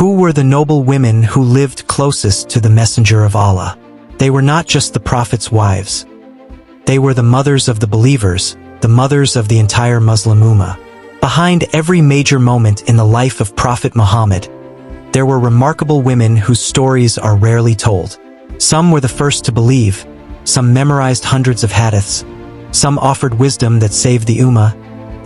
Who were the noble women who lived closest to the Messenger of Allah? They were not just the Prophet's wives. They were the mothers of the believers, the mothers of the entire Muslim Ummah. Behind every major moment in the life of Prophet Muhammad, there were remarkable women whose stories are rarely told. Some were the first to believe, some memorized hundreds of hadiths, some offered wisdom that saved the Ummah,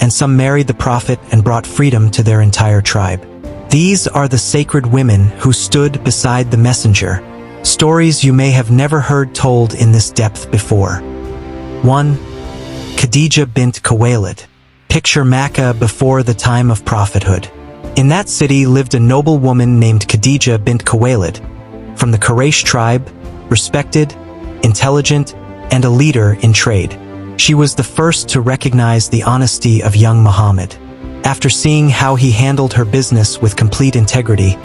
and some married the Prophet and brought freedom to their entire tribe. These are the sacred women who stood beside the Messenger, stories you may have never heard told in this depth before. 1. Khadijah bint Khuwaylid. Picture Makkah before the time of prophethood. In that city lived a noble woman named Khadijah bint Khuwaylid. From the Quraysh tribe, respected, intelligent, and a leader in trade. She was the first to recognize the honesty of young Muhammad. After seeing how he handled her business with complete integrity,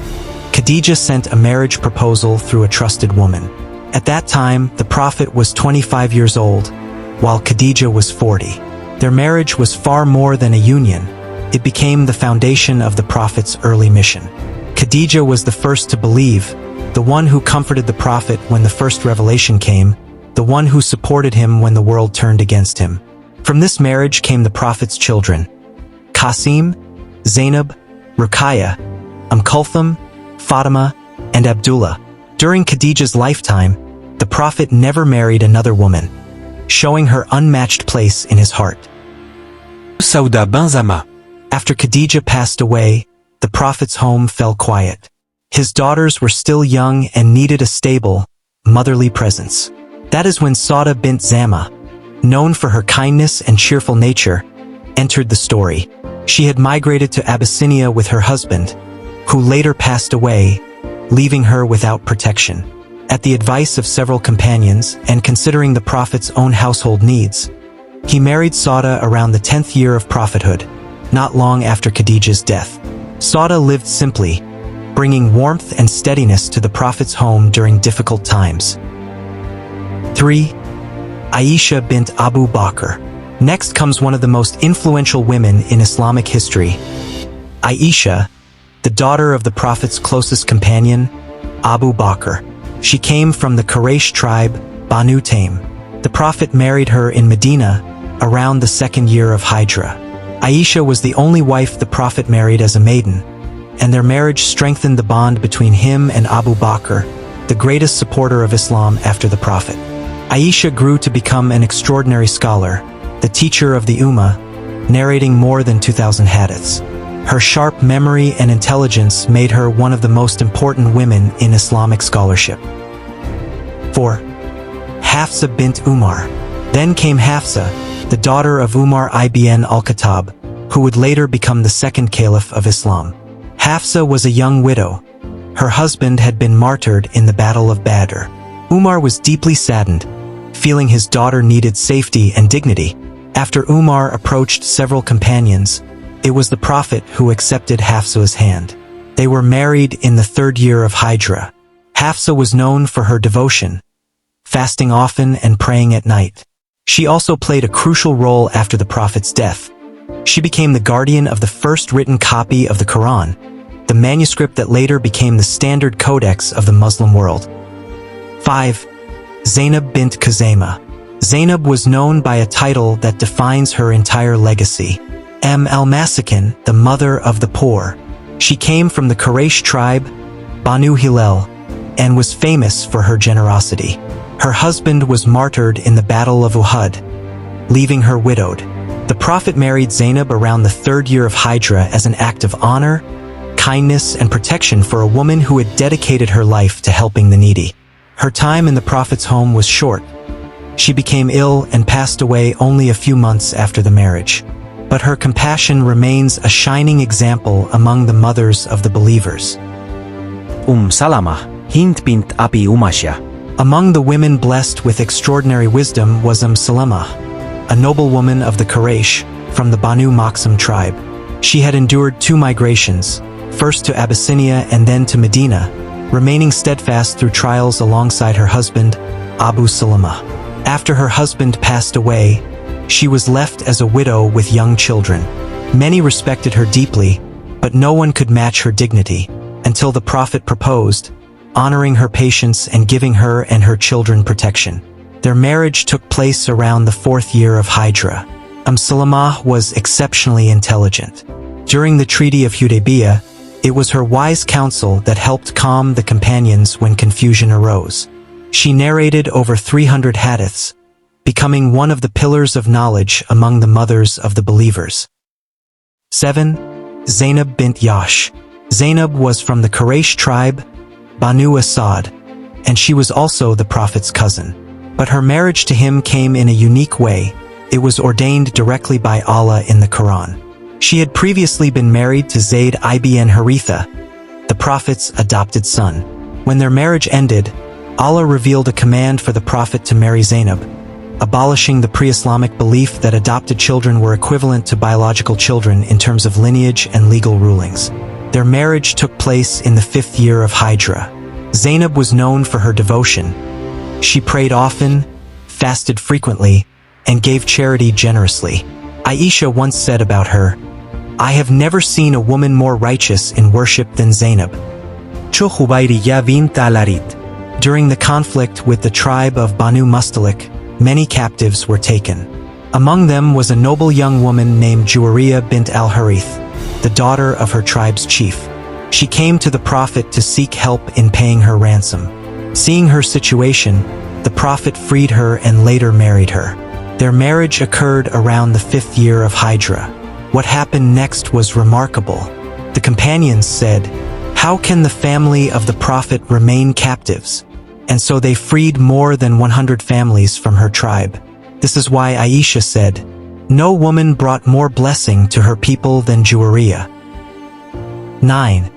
Khadijah sent a marriage proposal through a trusted woman. At that time, the Prophet was 25 years old, while Khadijah was 40. Their marriage was far more than a union. It became the foundation of the Prophet's early mission. Khadijah was the first to believe, the one who comforted the Prophet when the first revelation came, the one who supported him when the world turned against him. From this marriage came the Prophet's children: Qasim, Zainab, Ruqayya, Kulthum, Fatima, and Abdullah. During Khadijah's lifetime, the Prophet never married another woman, showing her unmatched place in his heart. Sauda Benzama. After Khadijah passed away, the Prophet's home fell quiet. His daughters were still young and needed a stable, motherly presence. That is when Sauda bint Zama, known for her kindness and cheerful nature, entered the story. She had migrated to Abyssinia with her husband, who later passed away, leaving her without protection. At the advice of several companions, and considering the Prophet's own household needs, he married Sauda around the 10th year of prophethood, not long after Khadijah's death. Sauda lived simply, bringing warmth and steadiness to the Prophet's home during difficult times. 3. Aishah bint Abu Bakr. Next comes one of the most influential women in Islamic history. Aishah, the daughter of the Prophet's closest companion, Abu Bakr. She came from the Quraysh tribe, Banu Taym. The Prophet married her in Medina around the 2nd year of Hijrah. Aishah was the only wife the Prophet married as a maiden, and their marriage strengthened the bond between him and Abu Bakr, the greatest supporter of Islam after the Prophet. Aishah grew to become an extraordinary scholar, the teacher of the Ummah, narrating more than 2,000 hadiths. Her sharp memory and intelligence made her one of the most important women in Islamic scholarship. 4. Hafsa bint Umar. Then came Hafsa, the daughter of Umar ibn al-Khattab, who would later become the second caliph of Islam. Hafsa was a young widow. Her husband had been martyred in the Battle of Badr. Umar was deeply saddened, feeling his daughter needed safety and dignity. After Umar approached several companions, it was the Prophet who accepted Hafsa's hand. They were married in the 3rd year of Hijrah. Hafsa was known for her devotion, fasting often and praying at night. She also played a crucial role after the Prophet's death. She became the guardian of the first written copy of the Qur'an, the manuscript that later became the standard codex of the Muslim world. 5. Zainab bint Khuzaymah. Zainab was known by a title that defines her entire legacy: al-Masakin, the mother of the poor. She came from the Quraysh tribe, Banu Hilal, and was famous for her generosity. Her husband was martyred in the Battle of Uhud, leaving her widowed. The Prophet married Zainab around the 3rd year of Hijrah as an act of honor, kindness, and protection for a woman who had dedicated her life to helping the needy. Her time in the Prophet's home was short. She became ill and passed away only a few months after the marriage. But her compassion remains a shining example among the mothers of the believers. Salamah, Hind bint Abi Umayya. Among the women blessed with extraordinary wisdom was Salamah, a noblewoman of the Quraysh, from the Banu Makhzum tribe. She had endured 2 migrations, first to Abyssinia and then to Medina, remaining steadfast through trials alongside her husband, Abu Salamah. After her husband passed away, she was left as a widow with young children. Many respected her deeply, but no one could match her dignity. until the Prophet proposed, honoring her patience and giving her and her children protection. Their marriage took place around the 4th year of Hijrah. Salamah was exceptionally intelligent. During the Treaty of Hudaybiyah, it was her wise counsel that helped calm the companions when confusion arose. She narrated over 300 hadiths, becoming one of the pillars of knowledge among the mothers of the believers. 7. Zainab bint Jahsh. Zainab was from the Quraysh tribe, Banu Asad, and she was also the Prophet's cousin. But her marriage to him came in a unique way. It was ordained directly by Allah in the Qur'an. She had previously been married to Zayd ibn Haritha, the Prophet's adopted son. When their marriage ended, Allah revealed a command for the Prophet to marry Zainab, abolishing the pre-Islamic belief that adopted children were equivalent to biological children in terms of lineage and legal rulings. Their marriage took place in the 5th year of Hijrah. Zainab was known for her devotion. She prayed often, fasted frequently, and gave charity generously. Aishah once said about her, "I have never seen a woman more righteous in worship than Zainab." During the conflict with the tribe of Banu Mustalik, many captives were taken. Among them was a noble young woman named Juwairiyah bint al-Harith, the daughter of her tribe's chief. She came to the Prophet to seek help in paying her ransom. Seeing her situation, the Prophet freed her and later married her. Their marriage occurred around the 5th year of Hijrah. What happened next was remarkable. The companions said, "How can the family of the Prophet remain captives?" And so they freed more than 100 families from her tribe. This is why Aishah said, "No woman brought more blessing to her people than Juwairiyah." 9.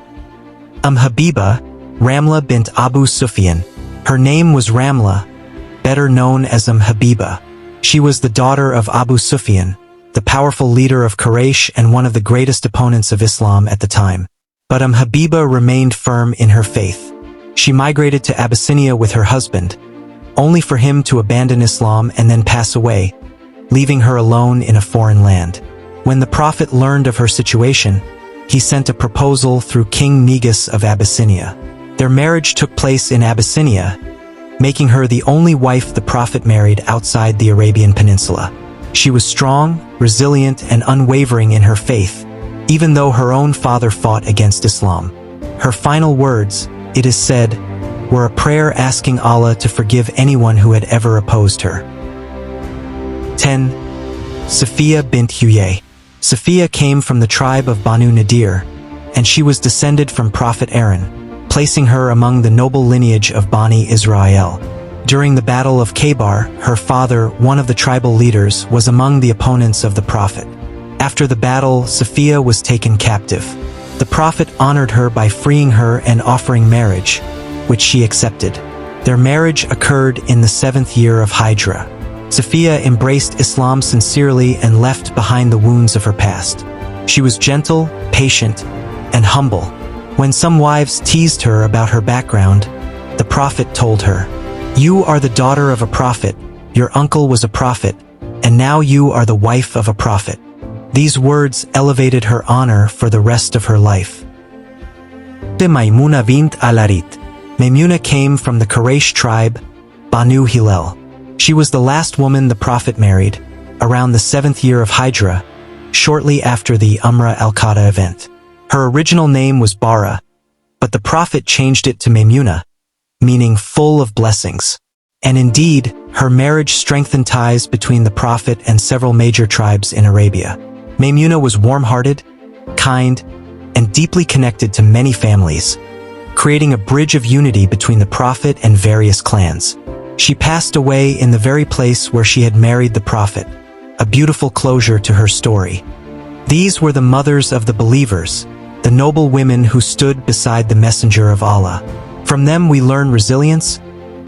Habiba, Ramla bint Abu Sufyan. Her name was Ramla, better known as Habiba. She was the daughter of Abu Sufyan, the powerful leader of Quraysh and one of the greatest opponents of Islam at the time. But Habiba remained firm in her faith. She migrated to Abyssinia with her husband, only for him to abandon Islam and then pass away, leaving her alone in a foreign land. When the Prophet learned of her situation, he sent a proposal through King Negus of Abyssinia. Their marriage took place in Abyssinia, making her the only wife the Prophet married outside the Arabian Peninsula. She was strong, resilient, and unwavering in her faith, even though her own father fought against Islam. Her final words, it is said, were a prayer asking Allah to forgive anyone who had ever opposed her. 10. Safiya bint Huyay. Safiya came from the tribe of Banu Nadir, and she was descended from Prophet Aaron, placing her among the noble lineage of Bani Israel. During the Battle of Khaybar, her father, one of the tribal leaders, was among the opponents of the Prophet. After the battle, Safiya was taken captive. The Prophet honored her by freeing her and offering marriage, which she accepted. Their marriage occurred in the 7th year of Hijrah. Safiya embraced Islam sincerely and left behind the wounds of her past. She was gentle, patient, and humble. When some wives teased her about her background, the Prophet told her, "You are the daughter of a prophet, your uncle was a prophet, and now you are the wife of a prophet." These words elevated her honor for the rest of her life. Maimunah bint al-Harith. Maimunah came from the Quraysh tribe, Banu Hilal. She was the last woman the Prophet married, around the 7th year of Hijrah, shortly after the Umrah al-Qada event. Her original name was Bara, but the Prophet changed it to Maimunah, meaning full of blessings. And indeed, her marriage strengthened ties between the Prophet and several major tribes in Arabia. Maimunah was warm-hearted, kind, and deeply connected to many families, creating a bridge of unity between the Prophet and various clans. She passed away in the very place where she had married the Prophet, a beautiful closure to her story. These were the mothers of the believers, the noble women who stood beside the Messenger of Allah. From them we learn resilience,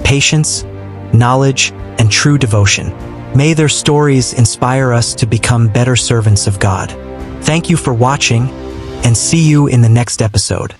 patience, knowledge, and true devotion. May their stories inspire us to become better servants of God. Thank you for watching, and see you in the next episode.